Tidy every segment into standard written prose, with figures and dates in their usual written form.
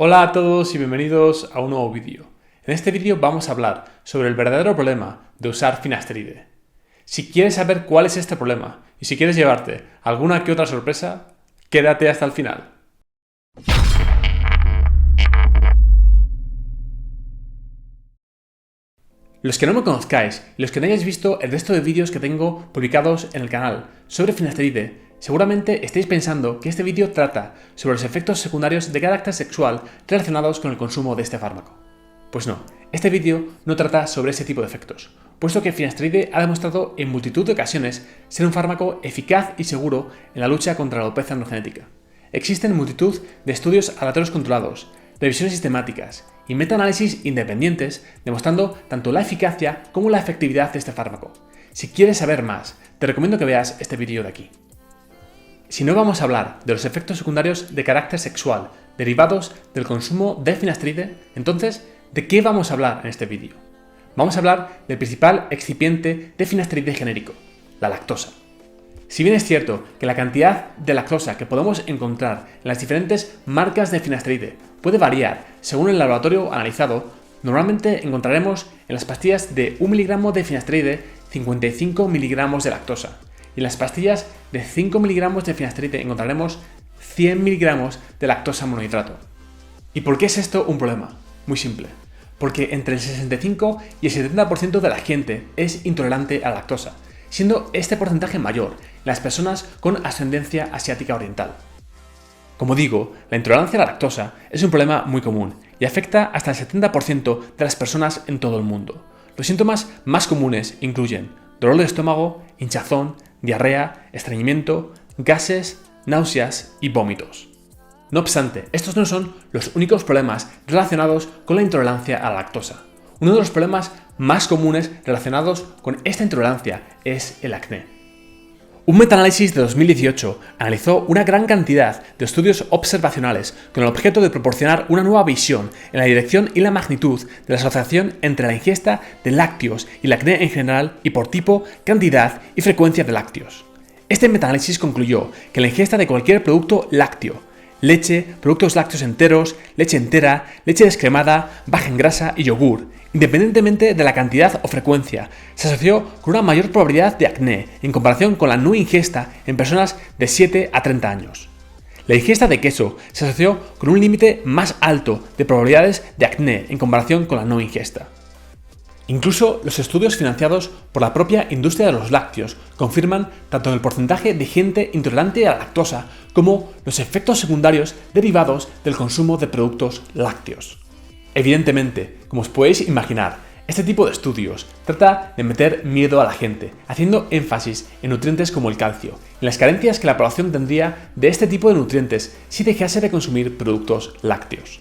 Hola a todos y bienvenidos a un nuevo vídeo. En este vídeo vamos a hablar sobre el verdadero problema de usar finasteride. Si quieres saber cuál es este problema y si quieres llevarte alguna que otra sorpresa, quédate hasta el final. Los que no me conozcáis y los que no hayáis visto el resto de vídeos que tengo publicados en el canal sobre finasteride, seguramente estáis pensando que este vídeo trata sobre los efectos secundarios de carácter sexual relacionados con el consumo de este fármaco. Pues no, este vídeo no trata sobre ese tipo de efectos, puesto que finasteride ha demostrado en multitud de ocasiones ser un fármaco eficaz y seguro en la lucha contra la alopecia androgenética. Existen multitud de estudios aleatorios controlados, revisiones sistemáticas y metaanálisis independientes demostrando tanto la eficacia como la efectividad de este fármaco. Si quieres saber más, te recomiendo que veas este vídeo de aquí. Si no vamos a hablar de los efectos secundarios de carácter sexual derivados del consumo de finasteride, entonces, ¿de qué vamos a hablar en este vídeo? Vamos a hablar del principal excipiente de finasteride genérico, la lactosa. Si bien es cierto que la cantidad de lactosa que podemos encontrar en las diferentes marcas de finasteride puede variar según el laboratorio analizado, normalmente encontraremos en las pastillas de 1 mg de finasteride 55 mg de lactosa y en las pastillas de 5 mg de finasteride encontraremos 100 mg de lactosa monohidrato. ¿Y por qué es esto un problema? Muy simple. Porque entre el 65 y el 70% de la gente es intolerante a la lactosa, siendo este porcentaje mayor en las personas con ascendencia asiática oriental. Como digo, la intolerancia a la lactosa es un problema muy común y afecta hasta el 70% de las personas en todo el mundo. Los síntomas más comunes incluyen dolor de estómago, hinchazón, diarrea, estreñimiento, gases, náuseas y vómitos. No obstante, estos no son los únicos problemas relacionados con la intolerancia a la lactosa. Uno de los problemas más comunes relacionados con esta intolerancia es el acné. Un metaanálisis de 2018 analizó una gran cantidad de estudios observacionales con el objeto de proporcionar una nueva visión en la dirección y la magnitud de la asociación entre la ingesta de lácteos y el acné en general y por tipo, cantidad y frecuencia de lácteos. Este metaanálisis concluyó que la ingesta de cualquier producto lácteo, leche, productos lácteos enteros, leche entera, leche descremada, baja en grasa y yogur, independientemente de la cantidad o frecuencia, se asoció con una mayor probabilidad de acné en comparación con la no ingesta en personas de 7 a 30 años. La ingesta de queso se asoció con un límite más alto de probabilidades de acné en comparación con la no ingesta. Incluso los estudios financiados por la propia industria de los lácteos confirman tanto el porcentaje de gente intolerante a la lactosa como los efectos secundarios derivados del consumo de productos lácteos. Evidentemente, como os podéis imaginar, este tipo de estudios trata de meter miedo a la gente, haciendo énfasis en nutrientes como el calcio, y las carencias que la población tendría de este tipo de nutrientes si dejase de consumir productos lácteos.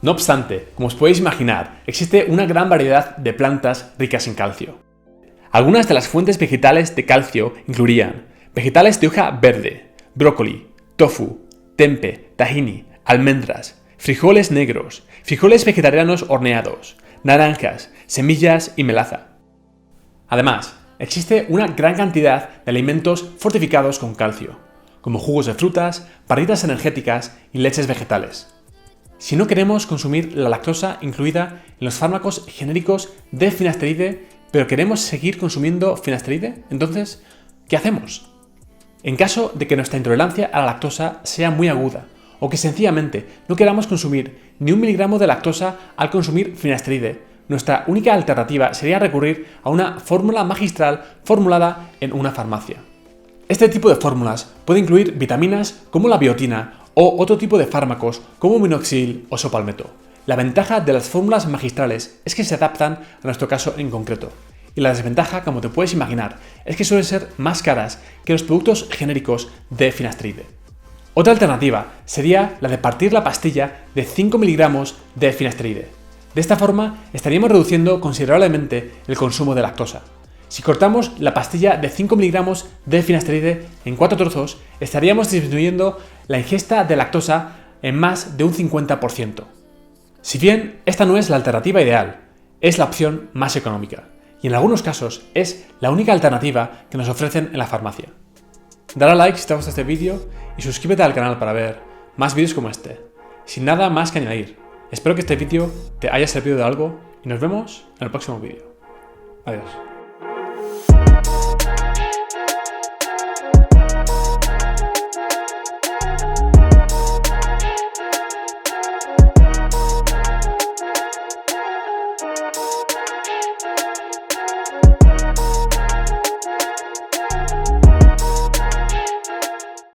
No obstante, como os podéis imaginar, existe una gran variedad de plantas ricas en calcio. Algunas de las fuentes vegetales de calcio incluirían vegetales de hoja verde, brócoli, tofu, tempe, tahini, almendras, frijoles negros, frijoles vegetarianos horneados, naranjas, semillas y melaza. Además, existe una gran cantidad de alimentos fortificados con calcio, como jugos de frutas, barritas energéticas y leches vegetales. Si no queremos consumir la lactosa incluida en los fármacos genéricos de finasteride, pero queremos seguir consumiendo finasteride, entonces, ¿qué hacemos? En caso de que nuestra intolerancia a la lactosa sea muy aguda, o que sencillamente no queramos consumir ni 1 miligramo de lactosa al consumir finasteride, nuestra única alternativa sería recurrir a una fórmula magistral formulada en una farmacia. Este tipo de fórmulas puede incluir vitaminas como la biotina o otro tipo de fármacos como minoxidil o sopalmeto. La ventaja de las fórmulas magistrales es que se adaptan a nuestro caso en concreto. Y la desventaja, como te puedes imaginar, es que suelen ser más caras que los productos genéricos de finasteride. Otra alternativa sería la de partir la pastilla de 5 miligramos de finasteride. De esta forma estaríamos reduciendo considerablemente el consumo de lactosa. Si cortamos la pastilla de 5 miligramos de finasteride en 4 trozos, estaríamos disminuyendo la ingesta de lactosa en más de un 50%. Si bien esta no es la alternativa ideal, es la opción más económica y en algunos casos es la única alternativa que nos ofrecen en la farmacia. Dale a like si te ha gustado este vídeo y suscríbete al canal para ver más vídeos como este. Sin nada más que añadir, espero que este vídeo te haya servido de algo y nos vemos en el próximo vídeo. Adiós.